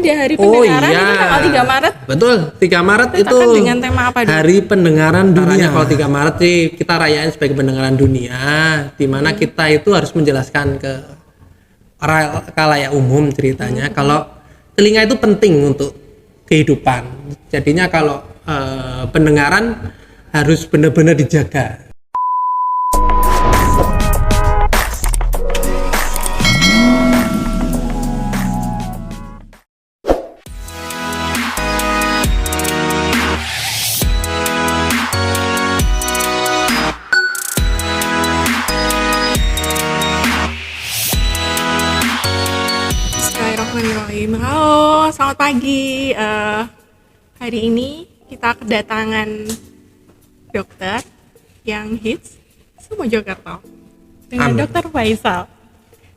di hari pendengaran itu tanggal 3 Maret. Betul, 3 Maret itu dengan tema apa dong? Hari Pendengaran Dunia. Kalau 3 Maret sih kita rayain sebagai pendengaran dunia, di mana kita itu harus menjelaskan ke khalayak umum ceritanya kalau telinga itu penting untuk kehidupan. Jadinya kalau pendengaran harus benar-benar dijaga. Halo, selamat pagi. Hari ini kita kedatangan dokter yang hits Mojokerto dengan Dokter Faisal,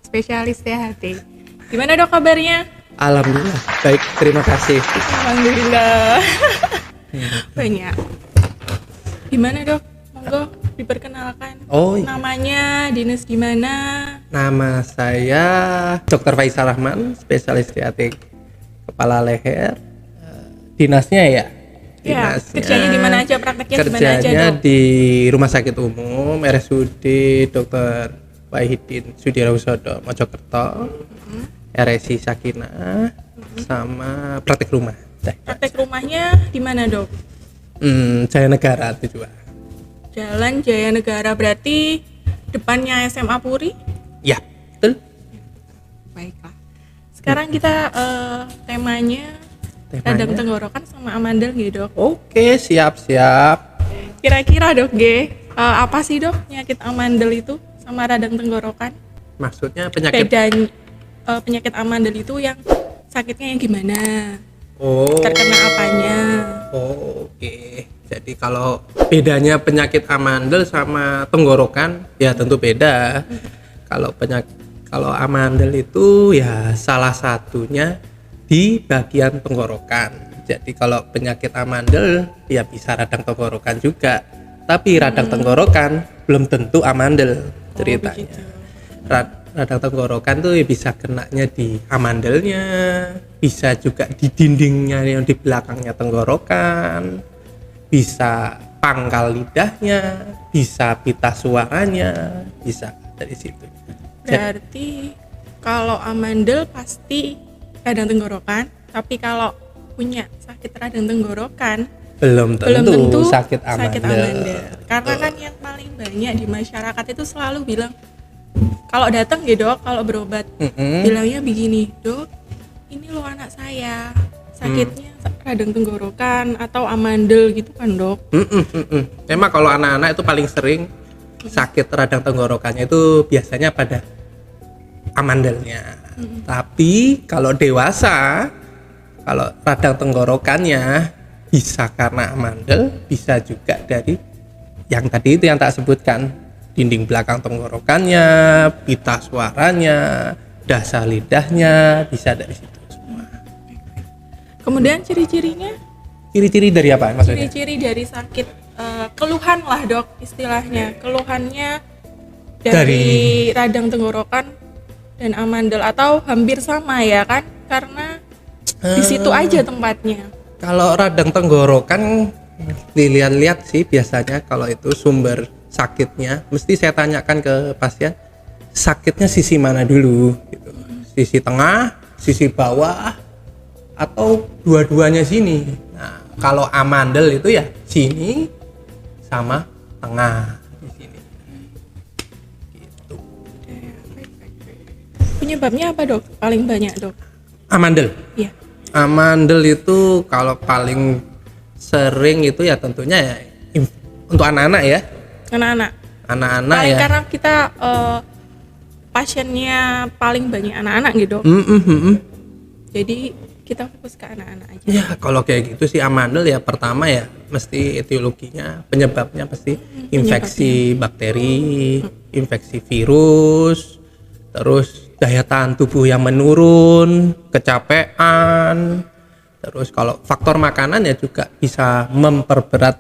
spesialis THT. Gimana dok kabarnya? Alhamdulillah, baik, terima kasih. Alhamdulillah. Banyak. Gimana dok? Monggo diperkenalkan. Namanya, dinas di mana? Nama saya Dr. Faisal Rahman, spesialis THT kepala leher. Dinasnya ya? Dinasnya, kerjanya di mana aja, prakteknya di mana aja? Kerjanya di Rumah Sakit Umum RSUD Dr. Wahidin Sudirohusodo Mojokerto, RSI Sakinah, sama praktek rumah. Praktek rumahnya di mana dok? Jaya Negara itu juga. Jalan Jaya Negara, berarti depannya SMA Puri? Ya, betul. Baiklah. Sekarang kita temanya radang tenggorokan sama amandel gitu dok. Oke, siap-siap. Kira-kira dok apa sih dok penyakit amandel itu sama radang tenggorokan? Maksudnya penyakit? Penyakit amandel itu yang sakitnya yang gimana? Oh. Terkena apanya? Oke. Jadi kalau bedanya penyakit amandel sama tenggorokan ya tentu beda. Kalau amandel itu ya salah satunya di bagian tenggorokan. Jadi kalau penyakit amandel ya bisa radang tenggorokan juga. Tapi radang tenggorokan belum tentu amandel ceritanya. Radang tenggorokan tuh ya bisa kenanya di amandelnya, bisa juga di dindingnya yang di belakangnya tenggorokan, bisa pangkal lidahnya, bisa pita suaranya, bisa dari situ. Berarti kalau amandel pasti radang tenggorokan, tapi kalau punya sakit radang tenggorokan belum tentu sakit amandel. Karena kan yang paling banyak di masyarakat itu selalu bilang kalau datang gitu dok, kalau berobat bilangnya begini, dok ini loh anak saya sakitnya radang tenggorokan atau amandel gitu kan dok. Memang kalau anak-anak itu paling sering sakit radang tenggorokannya itu biasanya pada amandelnya. Tapi kalau dewasa, kalau radang tenggorokannya bisa karena amandel, bisa juga dari yang tadi itu yang tak sebutkan, dinding belakang tenggorokannya, pita suaranya, dasar lidahnya, bisa dari situ. Kemudian ciri-cirinya? Ciri-ciri dari apa maksudnya? Ciri-ciri dari sakit, keluhan lah dok istilahnya. Keluhannya dari radang tenggorokan dan amandel atau hampir sama ya kan? Karena di situ aja tempatnya. Kalau radang tenggorokan dilihat-lihat sih biasanya kalau itu sumber sakitnya, mesti saya tanyakan ke pasien sakitnya sisi mana dulu gitu. Sisi tengah, sisi bawah, atau dua-duanya sini. Nah, kalau amandel itu ya sini sama tengah di sini. Gitu. Penyebabnya apa dok? Paling banyak dok? Amandel. Iya. Amandel itu kalau paling sering itu ya tentunya ya untuk anak-anak ya. Anak-anak paling ya. Karena kita pasiennya paling banyak anak-anak gitu. Jadi kita fokus ke anak-anak aja. Ya kalau kayak gitu sih amandel ya pertama ya mesti etiologinya, penyebabnya pasti infeksi bakteri, infeksi virus, terus daya tahan tubuh yang menurun, kecapean, terus kalau faktor makanan ya juga bisa memperberat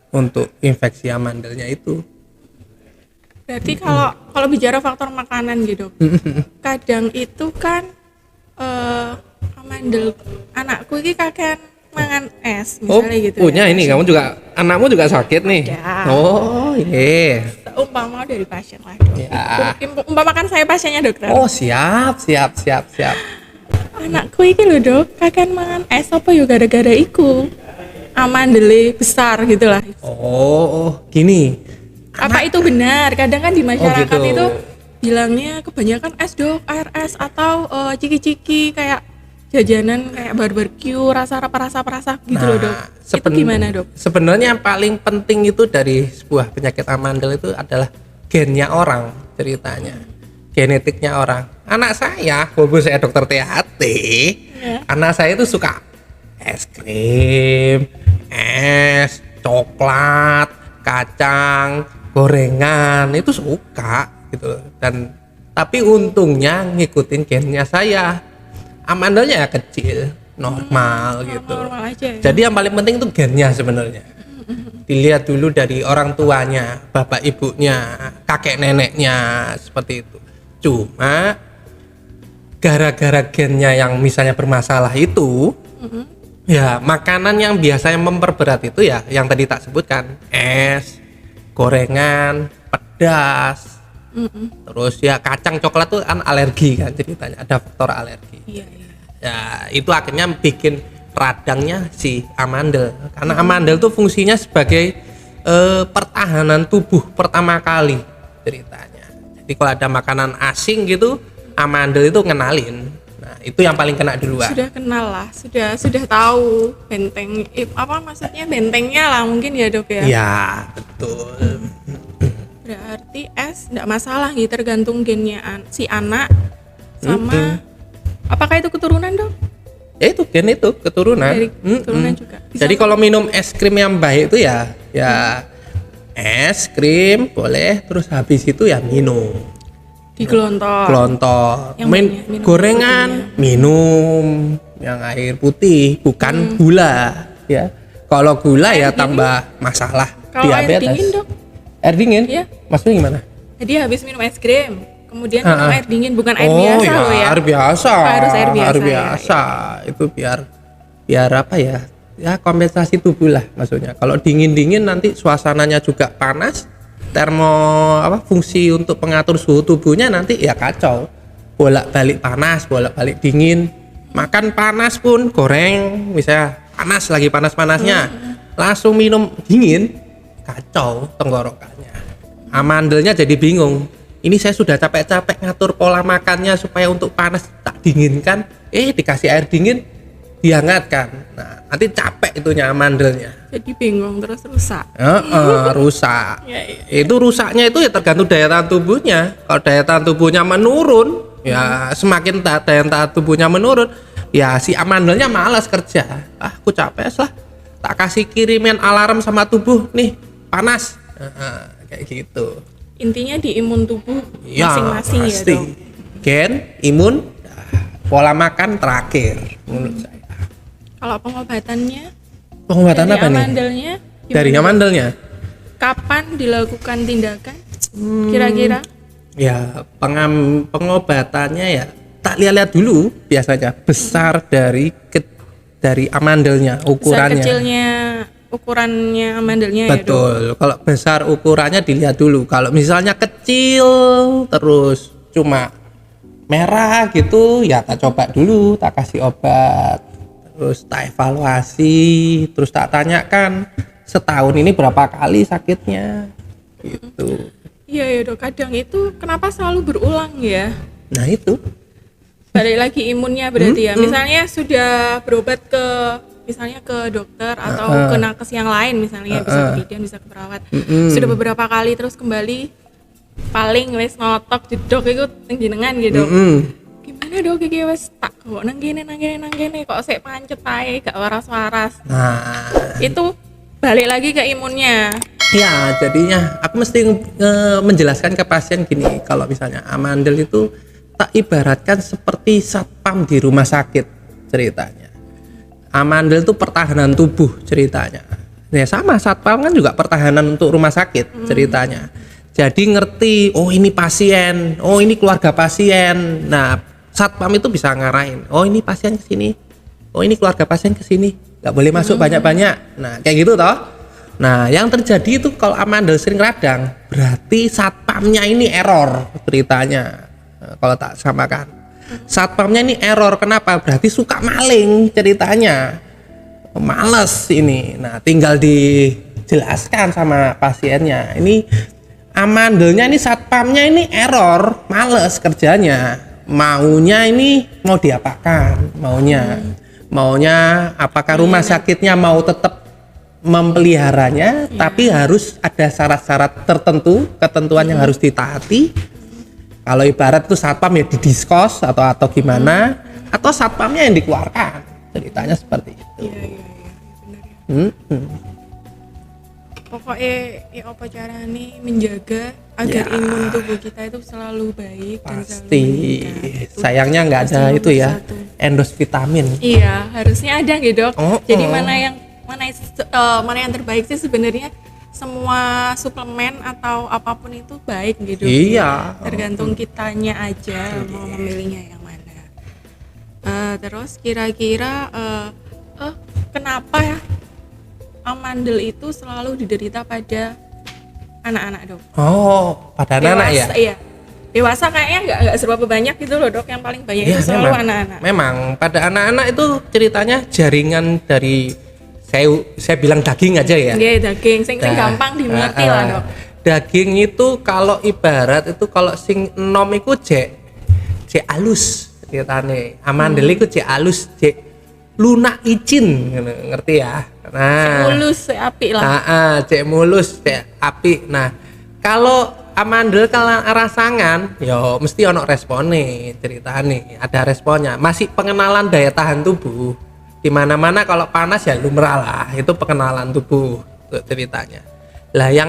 untuk infeksi amandelnya itu. Berarti kalau bicara faktor makanan gitu, kadang itu kan amandel anakku ini kakek mangan es Oh, misalnya gitu punya ya. ini kamu juga, anakmu juga sakit nih. Ada. Oh, iya. Umpama dari pasien lah dok. Ya. Umpamakan saya pasiennya dokter. Oh, siap. Anakku ini loh dok, kakek mangan es apa ya gara-gara iku amandele besar gitu lah. Oh, gini. Apa itu benar? Kadang kan di masyarakat gitu. itu bilangnya kebanyakan es dok, air es atau ciki-ciki kayak jajanan kayak barbeque, rasa gitu loh dok. Itu gimana dok? Sebenarnya yang paling penting itu dari sebuah penyakit amandel itu adalah gennya orang, ceritanya. Genetiknya orang. Anak saya, walaupun saya dokter THT, anak saya itu suka es krim, es, coklat, kacang, gorengan, itu suka gitu. Dan tapi untungnya ngikutin gennya saya. Amandelnya kecil, normal gitu. Normal aja ya? Jadi yang paling penting itu gennya sebenarnya. Dilihat dulu dari orang tuanya, bapak ibunya, kakek neneknya, seperti itu. Cuma gara-gara gennya yang misalnya bermasalah itu, ya makanan yang biasanya memperberat itu ya yang tadi tak sebutkan, es, gorengan, pedas, terus ya kacang, coklat tuh kan alergi kan ceritanya, ada faktor alergi. Iya. Ya itu akhirnya bikin radangnya si amandel, karena amandel tuh fungsinya sebagai pertahanan tubuh pertama kali ceritanya. Jadi kalau ada makanan asing gitu, amandel itu ngenalin. Nah itu yang paling kena duluan. Sudah kenal lah, sudah tahu benteng apa maksudnya bentengnya lah mungkin ya dok ya. Iya betul. Berarti es enggak masalah gitu, tergantung gennya si anak sama apakah itu keturunan dok? Ya itu gen itu keturunan. Dari keturunan juga. Jadi kalau minum es krim yang baik itu ya es krim boleh, terus habis itu ya minum. Gelontor. Minum gorengan, minum yang air putih, bukan gula ya. Kalau gula ya tambah masalah Kalau air diabetes. dingin dok? Air dingin? Iya. Maksudnya gimana? Jadi habis minum es krim, kemudian minum air dingin, bukan air biasa ya, loh ya. air biasa. Harus air biasa. Air biasa. Itu biar apa ya? Ya kompensasi tubuh lah maksudnya. Kalau dingin-dingin nanti suasananya juga panas, fungsi untuk pengatur suhu tubuhnya nanti ya kacau. Bolak-balik panas, bolak-balik dingin. Makan panas pun goreng, misalnya panas lagi panas-panasnya. Langsung minum dingin, kacau tenggorokannya. Amandelnya jadi bingung. Ini saya sudah capek-capek ngatur pola makannya supaya untuk panas tak dinginkan, dikasih air dingin dihangatkan. Nah, nanti capek itunya amandelnya. Jadi bingung terus rusak. Rusak. Ya. Itu rusaknya itu ya tergantung daya tahan tubuhnya. Kalau daya tahan tubuhnya menurun, ya semakin daya tahan tubuhnya menurun, ya si amandelnya malas kerja. Aku capek lah. Tak kasih kirimin alarm sama tubuh nih, panas. Kayak gitu. Intinya di imun tubuh Ya, masing-masing ya pasti. dong. Gen, imun, pola makan terakhir menurut saya. Kalau pengobatannya Pengobatan dari apa nih? amandelnya Dari gimana? amandelnya? Kapan dilakukan tindakan? Kira-kira? Ya, pengobatannya ya tak lihat-lihat dulu biasanya besar dari amandelnya, Besar ukurannya. kecilnya ukurannya amandelnya ya dok? Betul. Kalau besar ukurannya dilihat dulu. Kalau misalnya kecil terus cuma merah gitu, ya tak coba dulu, tak kasih obat. Terus tak evaluasi, terus tak tanyakan setahun ini berapa kali sakitnya. Gitu. Iya ya dok, kadang itu kenapa selalu berulang ya? Nah, itu. Balik lagi imunnya berarti ya. Misalnya sudah berobat ke misalnya ke dokter atau ke nakes yang lain misalnya bisa ke bidan, bisa ke perawat. Sudah beberapa kali terus kembali paling wis notok jedok iku ning jenengan gitu. Gimana dok iki wis tak kok nang kene kok sik pancet ae gak waras-waras. Nah, Itu balik lagi ke imunnya. ya jadinya aku mesti menjelaskan ke pasien gini, kalau misalnya amandel itu tak ibaratkan seperti satpam di rumah sakit ceritanya. Amandel itu pertahanan tubuh ceritanya. Ya sama, satpam kan juga pertahanan untuk rumah sakit ceritanya. Jadi ngerti, oh ini pasien, oh ini keluarga pasien. Nah, satpam itu bisa ngarahin, oh ini pasien ke sini, oh ini keluarga pasien ke sini, nggak boleh masuk banyak-banyak. Nah kayak gitu toh. Nah yang terjadi itu kalau amandel sering radang, berarti satpamnya ini error ceritanya. Nah, kalau tak samakan, satpamnya ini error. Kenapa? Berarti suka maling ceritanya, males ini. Nah tinggal dijelaskan sama pasiennya, ini amandelnya ini satpamnya ini error, males kerjanya, maunya ini mau diapakan, maunya apakah rumah sakitnya mau tetap memeliharanya, tapi harus ada syarat-syarat tertentu, ketentuan yang harus ditaati. Kalau ibarat itu satpam ya didiskos atau gimana, atau satpamnya yang dikeluarkan, ceritanya seperti itu. Iya, benar ya. Pokoknya ya apa caranya menjaga agar imun tubuh kita itu selalu baik dan selalu Pasti. meningkat. Sayangnya nggak ada pasti itu ya, satu. endosvitamin. Iya, harusnya ada gitu, Dok. Oh, Jadi oh. mana yang terbaik sih sebenarnya, semua suplemen atau apapun itu baik gitu. Iya. Tergantung kitanya aja mau memilihnya yang mana. Terus kira-kira kenapa ya amandel itu selalu diderita pada anak-anak, Dok? Oh, pada anak-anak ya? Iya. Dewasa kayaknya nggak seberapa banyak gitu loh, Dok. Yang paling banyak itu selalu anak-anak. Memang pada anak-anak itu ceritanya jaringan dari saya bilang daging aja ya. Iya, daging sing gampang dimengerti lah, Dok. Daging itu kalau ibarat itu kalau sing enom iku jek alus ceritane. Amandel iku jek alus, jek lunak icin, ngerti ya? Nah, mulus apik lah. cek mulus, cek apik. Nah, kalau amandel kalau rasangan, yo mesti ono responnya ceritane, ada responnya. Masih pengenalan daya tahan tubuh. Di mana-mana kalau panas ya lumrah lah, itu pengenalan tubuh ceritanya. Lah yang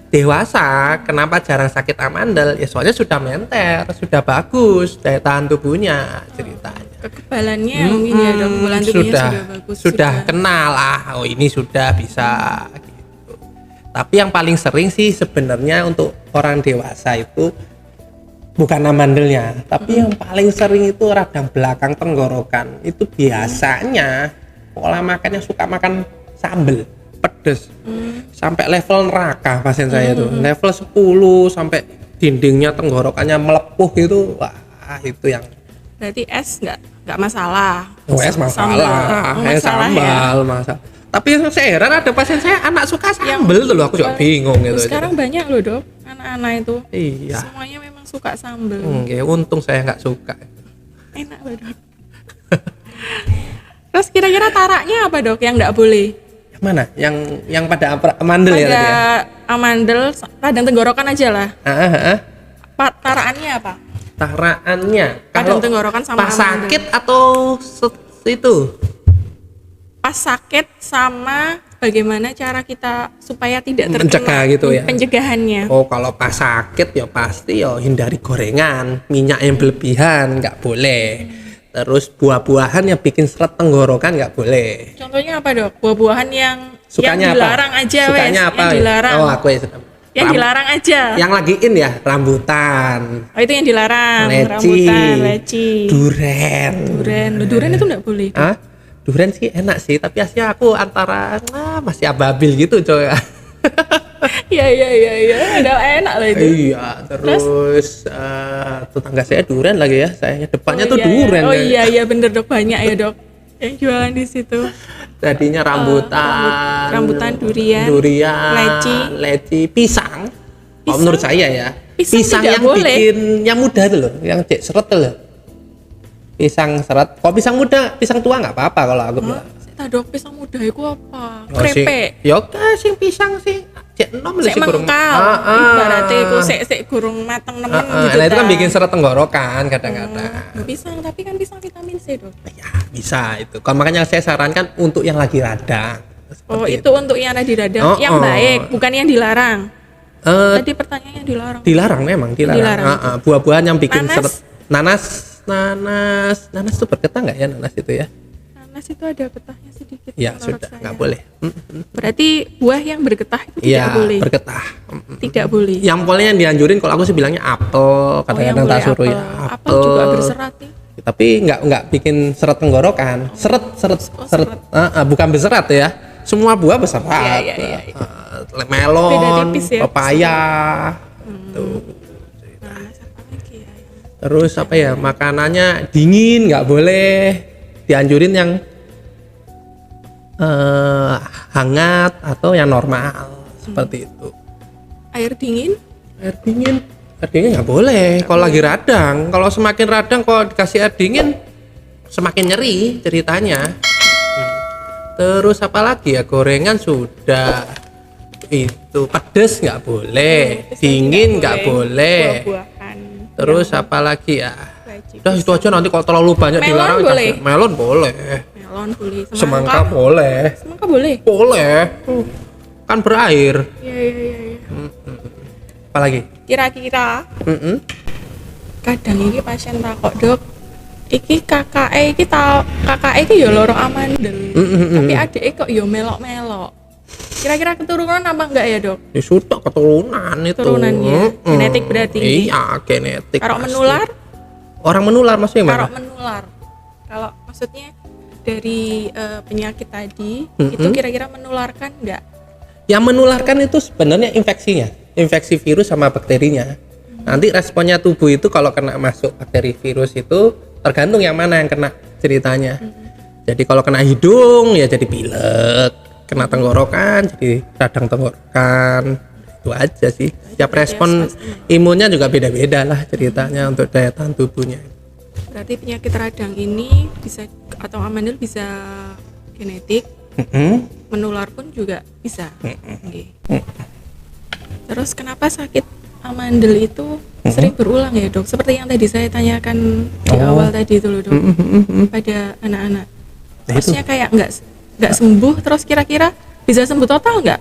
dewasa kenapa jarang sakit amandel? Ya soalnya sudah menter, sudah bagus daya tahan tubuhnya ceritanya. Kekebalannya mungkin ya, Dok. Kekebalan tubuhnya sudah bagus. Sudah kenal lah, oh ini sudah bisa gitu. Tapi yang paling sering sih sebenarnya untuk orang dewasa itu bukan amandelnya, tapi yang paling sering itu radang belakang tenggorokan. Itu biasanya pola makannya suka makan sambel pedes sampai level neraka pasien saya tuh, level 10 sampai dindingnya tenggorokannya melepuh gitu. Wah, itu yang berarti es nggak masalah. es masalah, es sambal masalah. Tapi saya heran ada pasien saya anak suka sambel tuh loh, aku juga bingung gitu. Sekarang banyak loh, Dok, anak-anak itu. Iya. Semuanya memang suka sambel. Ya, untung saya nggak suka. Enak loh, Dok. Terus kira-kira taraknya apa, Dok, yang nggak boleh? Yang mana? Yang pada amandel ya tadi ya? Amandel, radang tenggorokan aja lah. Taraannya apa? Taraannya Radang tenggorokan sama pas amandel. sakit atau itu? Pas sakit sama bagaimana cara kita supaya tidak terkena Mencegah gitu ya? Pencegahannya. Oh, kalau pas sakit ya pasti ya hindari gorengan, minyak yang berlebihan nggak boleh. Terus buah-buahan yang bikin seret tenggorokan nggak boleh. Contohnya apa, Dok? Buah-buahan yang Sukanya dilarang apa? aja, Sukanya wes. apa? Yang dilarang. Oh, aku ya. Yang dilarang aja. Yang lagi in ya, rambutan. Oh, itu yang dilarang. Leci, Rambutan, leci. Duren. Durian itu enggak boleh. Hah? Durian sih enak sih, tapi aslinya aku antara masih ababil gitu coy. Iya. Udah enak lah itu. Iya, terus tetangga saya durian lagi ya, saya depannya tuh iya. durian. Oh iya bener, Dok, banyak ya, Dok, yang jualan di situ. Tadinya rambutan, durian, leci, pisang. Kalau menurut saya ya, Pisang yang tidak boleh. bikin yang muda tuh loh, yang cek seret tuh loh. Pisang seret. Kalau pisang muda, pisang tua nggak apa-apa kalau aku bilang. Tak, Dok, pisang muda itu apa? Oh, Krepek. Ya sing pisang sing cek enom Sik mengkal. Ibaratnya itu sik gurung mateng nemen gitu. Nah, itu kan bikin seret tenggorokan kadang-kadang. Pisang, tapi kan pisang vitamin C, Dok. Ya, bisa itu. Kalau makanya saya sarankan untuk yang lagi radang. Oh, Seperti itu untuk yang ada di radang, yang baik, bukan yang dilarang. Tadi pertanyaannya dilarang. Dilarang memang, dilarang. Buah-buahan yang bikin Nanas? seret. Nanas itu bergetah nggak ya, nanas itu ya? Nanas itu ada getahnya sedikit. Ya menurut sudah, saya. nggak boleh. Berarti buah yang bergetah itu tidak Iya, boleh. bergetah. Tidak boleh. Yang paling yang dianjurin kalau aku sih bilangnya apel, kadang-kadang tak suruh ya. Apel juga berserat nih. Tapi nggak bikin seret tenggorokan. Seret. Bukan berserat ya. Semua buah berserat. Iya. Beda Melon, tipis ya, pepaya. Tuh. Nah, apa lagi ya? Terus apa ya, makanannya dingin nggak boleh, dianjurin yang hangat atau yang normal seperti itu. Air dingin? Air dingin nggak boleh kalau lagi radang. Kalau semakin radang kalau dikasih air dingin semakin nyeri ceritanya. Terus apa lagi ya, gorengan sudah, itu pedes nggak boleh, dingin nggak boleh. Buah-buahan. Terus apa lagi ya? Wajib. Udah itu aja, nanti kalau terlalu banyak Melon dilarang. boleh? Melon boleh. Melon boleh. Semangka boleh. Semangka boleh. Boleh. Kan berair. Iya. Apalagi? Kira-kira kadang iki pasien takok, Dok, iki kakake iki ya loro amandel. Tapi adike kok ya melok-melok. Kira-kira keturunan apa enggak ya, Dok? Ya sudah, keturunan itu. Turunannya. Genetik berarti. Iya, genetik. Kalau pasti. menular? Orang menular maksudnya Kalau gimana? menular. Kalau maksudnya dari penyakit tadi itu kira-kira menularkan enggak? Yang menularkan itu sebenarnya infeksinya, infeksi virus sama bakterinya. Nanti responnya tubuh itu kalau kena masuk bakteri virus itu tergantung yang mana yang kena ceritanya. Jadi kalau kena hidung ya jadi pilek, kena tenggorokan jadi radang tenggorokan. Itu aja sih. Setiap respon imunnya juga beda-beda lah ceritanya untuk daya tahan tubuhnya. Berarti penyakit radang ini bisa atau amandel bisa genetik, menular pun juga bisa. Oke. Terus kenapa sakit amandel itu sering berulang ya, Dok? Seperti yang tadi saya tanyakan di awal tadi itu loh, Dok. Pada anak-anak. Terusnya kayak nggak sembuh, terus kira-kira bisa sembuh total nggak?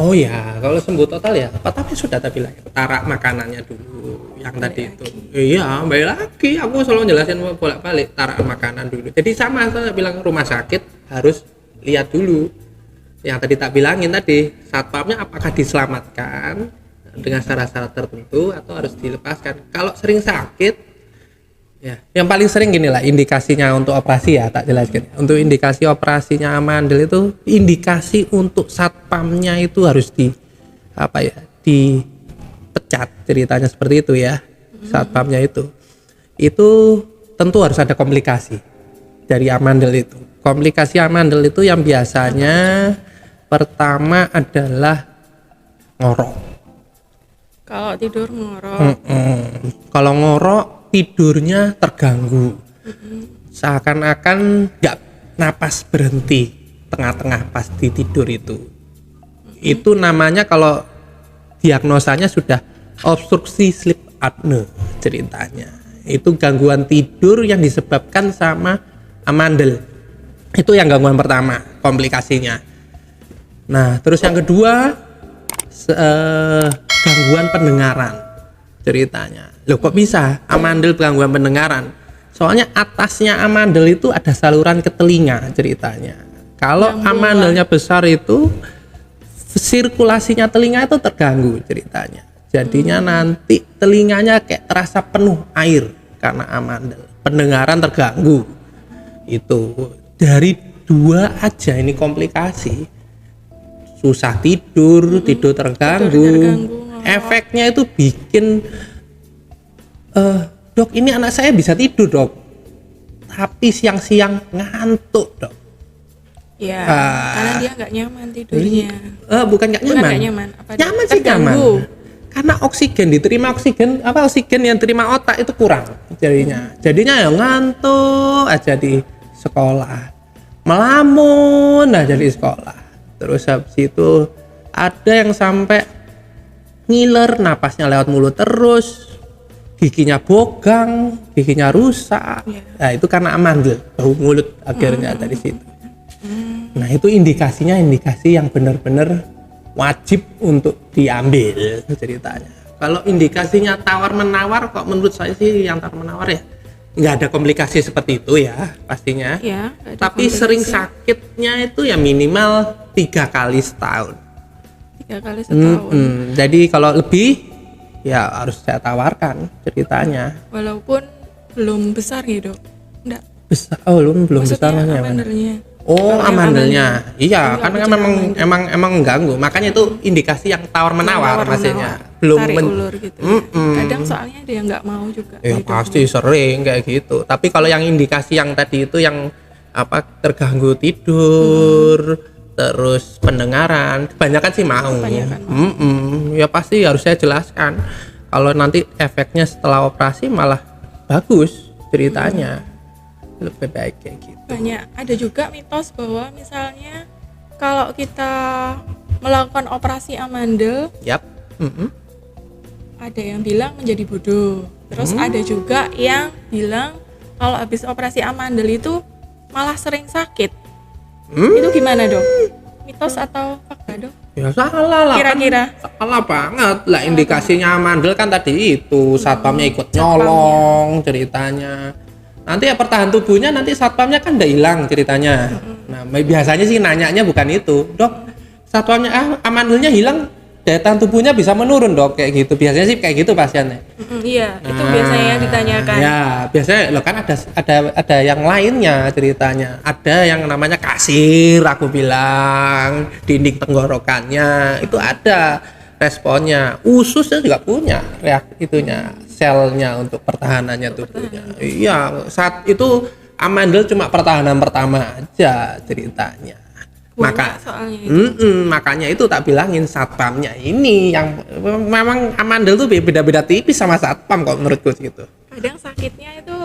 Oh ya, kalau sembuh total ya, tapi sudah tadi lah, tarak makanannya dulu yang tadi itu. Iya, balik lagi. Aku selalu jelasin bolak-balik tarak makanan dulu. Jadi sama saya bilang rumah sakit harus lihat dulu. Yang tadi tak bilangin tadi, satpamnya apakah diselamatkan dengan syarat-syarat tertentu atau harus dilepaskan. Kalau sering sakit, ya, yang paling sering gini lah indikasinya untuk operasi ya, tak jelaskan. Untuk indikasi operasinya amandel itu, indikasi untuk satpamnya itu harus dipecat ceritanya seperti itu ya. Satpamnya itu tentu harus ada komplikasi dari amandel itu. Komplikasi amandel itu yang biasanya pertama adalah ngorok. Kalau tidur ngorok. Kalau ngorok tidurnya terganggu, seakan-akan nggak napas berhenti tengah-tengah pas di tidur itu namanya kalau diagnosanya sudah obstruksi sleep apnea ceritanya. Itu gangguan tidur yang disebabkan sama amandel. Itu yang gangguan pertama, komplikasinya. Nah, terus yang kedua gangguan pendengaran ceritanya. Loh, kok bisa amandel gangguan pendengaran? Soalnya atasnya amandel itu ada saluran ke telinga ceritanya. Kalau amandelnya besar itu sirkulasinya telinga itu terganggu ceritanya. Jadinya nanti telinganya kayak terasa penuh air karena amandel. Pendengaran terganggu. Itu dari dua aja ini komplikasi. Susah tidur terganggu. Efeknya itu bikin Dok, ini anak saya bisa tidur, Dok, tapi siang-siang ngantuk, Dok. Ya, karena dia nggak nyaman tidurnya. Bukan nggak nyaman. Nyaman sih nyaman. Karena oksigen yang terima otak itu kurang jadinya. Jadinya ya ngantuk aja di sekolah, melamun aja di sekolah. Terus habis itu ada yang sampai ngiler, napasnya lewat mulut terus, giginya bogang, giginya rusak. Nah, itu karena amandel, bau mulut akhirnya dari situ. Nah, itu indikasi yang benar-benar wajib untuk diambil ceritanya. Kalau indikasinya tawar-menawar, kok menurut saya sih yang tawar-menawar ya nggak ada komplikasi seperti itu ya pastinya. Ya, tapi sering sakitnya itu ya minimal 3 kali setahun. 3 kali setahun. Jadi kalau lebih ya harus saya tawarkan ceritanya. Walaupun belum besar gitu, enggak. Besar. Oh, belum besar Maksudnya maksudnya apa? amandelnya. Oh, Kalau yang amandelnya. Iya, Enggak kan bicara memang amandel. emang mengganggu. Makanya itu indikasi yang tawar menawar Tawar-menawar, maksudnya. Belum tarik men- ulur gitu. Mm-mm. Kadang soalnya ada yang nggak mau juga. Ya hidupnya. pasti sering kayak gitu. Tapi kalau yang indikasi yang tadi itu yang apa terganggu tidur, terus pendengaran, kebanyakan sih mau. Kebanyakan Ya pasti harus saya jelaskan. Kalau nanti efeknya setelah operasi malah bagus ceritanya. Lebih baik kayak gitu. Banyak ada juga mitos bahwa misalnya kalau kita melakukan operasi amandel Yap. ada yang bilang menjadi bodoh. Terus ada juga yang bilang kalau habis operasi amandel itu malah sering sakit. Itu gimana, Dok? Mitos atau fakta, Dok? Ya salah lah. Kira-kira? Kan salah banget lah, indikasinya amandel kan tadi itu satpamnya ikut nyolong ceritanya. Nanti ya pertahanan tubuhnya nanti satpamnya kan udah hilang ceritanya. Nah biasanya sih nanyanya bukan itu, dok satpamnya amandelnya hilang, daya tahan tubuhnya bisa menurun dok, kayak gitu. Biasanya sih kayak gitu pasiennya. Iya, itu biasanya yang ditanyakan. Ya biasanya lo kan ada yang lainnya ceritanya. Ada yang namanya kasir, aku bilang dinding tenggorokannya itu ada responnya. Ususnya juga punya itunya selnya untuk pertahanannya tubuhnya. Iya, saat itu amandel cuma pertahanan pertama aja ceritanya. Makanya itu tak bilangin satpamnya ini yang memang amandel tuh beda-beda tipis sama satpam kok menurutku gitu. Kadang sakitnya itu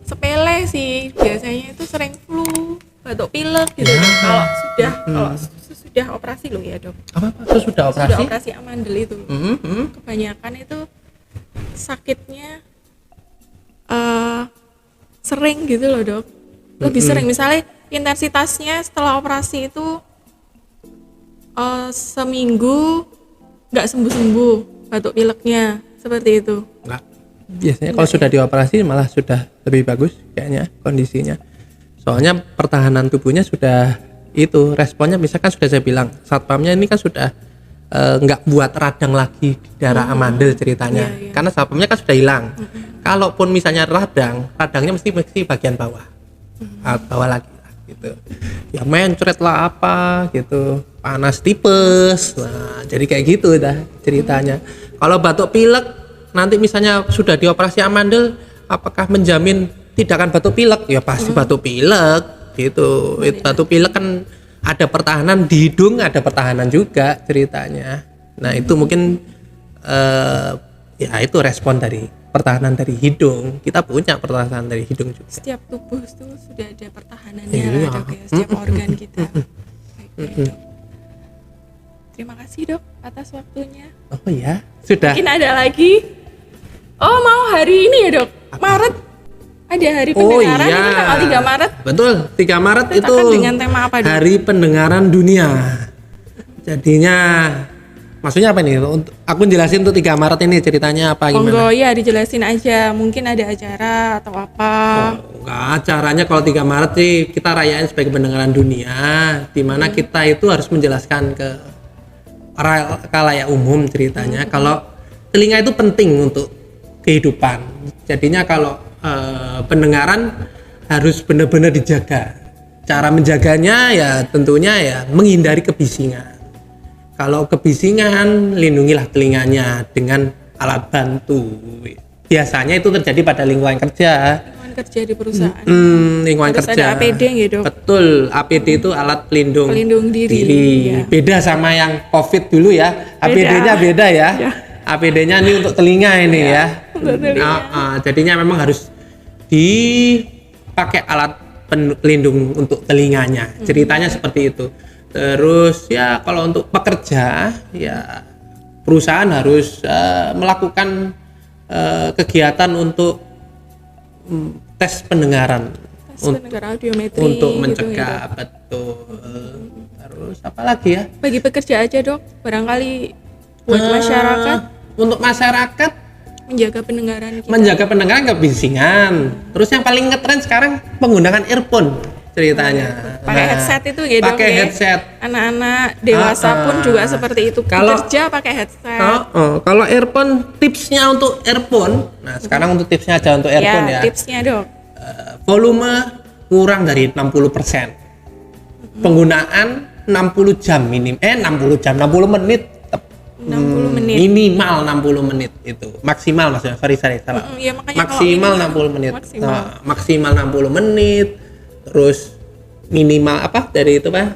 sepele sih, biasanya itu sering flu, batuk pilek gitu. Kalau sudah operasi loh ya, Dok. Apa itu sudah operasi? Sudah operasi amandel itu. Kebanyakan itu sakitnya sering gitu loh, Dok. Lebih sering, misalnya intensitasnya setelah operasi itu seminggu nggak sembuh-sembuh batuk pileknya, seperti itu. Enggak. Biasanya kalau sudah dioperasi malah sudah lebih bagus kayaknya kondisinya. Soalnya pertahanan tubuhnya sudah itu responnya, misalkan sudah saya bilang satpamnya ini kan sudah nggak buat radang lagi di daerah amandel ceritanya. Iya. Karena satpamnya kan sudah hilang. Kalaupun misalnya radangnya mesti bagian bawah. Bawah lagi lah gitu. Ya mencret lah apa gitu. Panas tipes. Nah, jadi kayak gitu dah ceritanya. Kalau batuk pilek nanti misalnya sudah dioperasi amandel, apakah menjamin tidak akan batuk pilek? Ya pasti batuk pilek gitu. Batuk pilek kan ada pertahanan di hidung, ada pertahanan juga ceritanya. Nah itu mungkin ya itu respon dari pertahanan dari hidung. Kita punya pertahanan dari hidung juga. Setiap tubuh itu sudah ada pertahanannya, Iya. Dok, ya. Setiap organ kita. Baik, Dok. Terima kasih, Dok, atas waktunya. Oh ya, sudah. Mungkin ada lagi. Oh, mau hari ini ya, Dok? Maret. Ada hari pendengaran itu tanggal 3 Maret. Betul, 3 Maret itu Kita akan dengan tema apa, Dok? Hari Pendengaran Dunia. Jadinya maksudnya apa nih? Aku jelasin untuk 3 Maret ini ceritanya apa gimana? Monggo ya dijelasin aja. Mungkin ada acara atau apa. Enggak, caranya kalau 3 Maret sih kita rayain sebagai pendengaran dunia, di mana kita itu harus menjelaskan ke khalayak umum ceritanya kalau telinga itu penting untuk kehidupan. Jadinya kalau pendengaran harus benar-benar dijaga. Cara menjaganya ya tentunya ya menghindari kebisingan. Kalau kebisingan, lindungilah telinganya dengan alat bantu. Biasanya itu terjadi pada lingkungan kerja. Lingkungan kerja di perusahaan. Lingkungan Harus kerja. ada APD gitu, Dok. Betul, APD itu alat pelindung diri. Ya. Beda sama yang COVID dulu ya. APD-nya beda ya. Ya. APD-nya ini untuk telinga ini ya. Untuk telinga. Jadinya memang harus dipakai alat pelindung untuk telinganya. Ceritanya seperti itu. Terus ya kalau untuk pekerja ya perusahaan harus melakukan kegiatan untuk tes pendengaran. Pendengaran audiometri Untuk gitu mencegah, ya, Dok. betul. Terus apa lagi ya? Bagi pekerja aja, Dok. Barangkali buat masyarakat Untuk masyarakat menjaga pendengaran kita. menjaga pendengaran kebisingan. Terus yang paling ngetren sekarang penggunaan earphone ceritanya. Pakai headset itu ya dok Pakai ya? headset. Anak-anak dewasa pun juga seperti itu. Kalau- Kerja pakai headset. Kalau earphone, tipsnya untuk earphone. Nah, sekarang untuk tipsnya aja untuk earphone ya. Tipsnya dok. Volume kurang dari 60%. Penggunaan 60 jam 60 menit. 60 menit. Minimal 60 menit itu. Maksimal maksudnya. Sorry salah. Iya, makanya Maksimal kalau 60 menit. maksimal. Nah, maksimal 60 menit. Terus minimal apa dari itu Pak?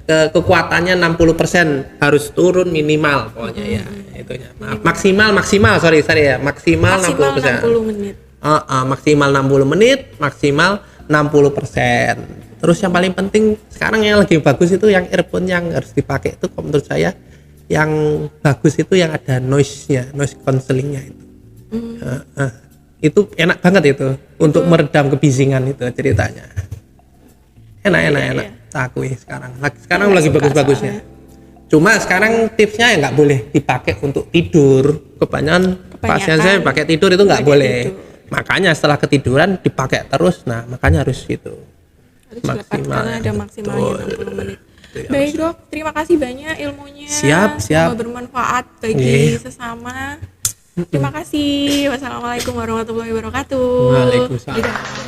Kekuatannya 60% harus turun minimal pokoknya ya. Itunya. Maksimal sorry ya. Maksimal 60%. 60 menit. Maksimal 60 menit, maksimal 60%. Terus yang paling penting sekarang yang lagi bagus itu yang earphone yang harus dipakai itu menurut saya yang bagus itu yang ada noise counselingnya itu. Itu enak banget itu untuk meredam kebisingan itu ceritanya. Enak. Takui sekarang lagi bagus-bagusnya. Cuma sekarang tipsnya ya nggak boleh dipakai untuk tidur. Kebanyakan pasien saya pakai tidur itu nggak boleh. Makanya setelah ketiduran dipakai terus. Nah makanya harus gitu. Harus maksimal. Karena ada maksimalnya 60 menit. Baik dok, terima kasih banyak ilmunya. Siap. Semoga bermanfaat bagi sesama. Terima kasih. Wassalamualaikum warahmatullahi wabarakatuh. Waalaikumsalam. Dadah.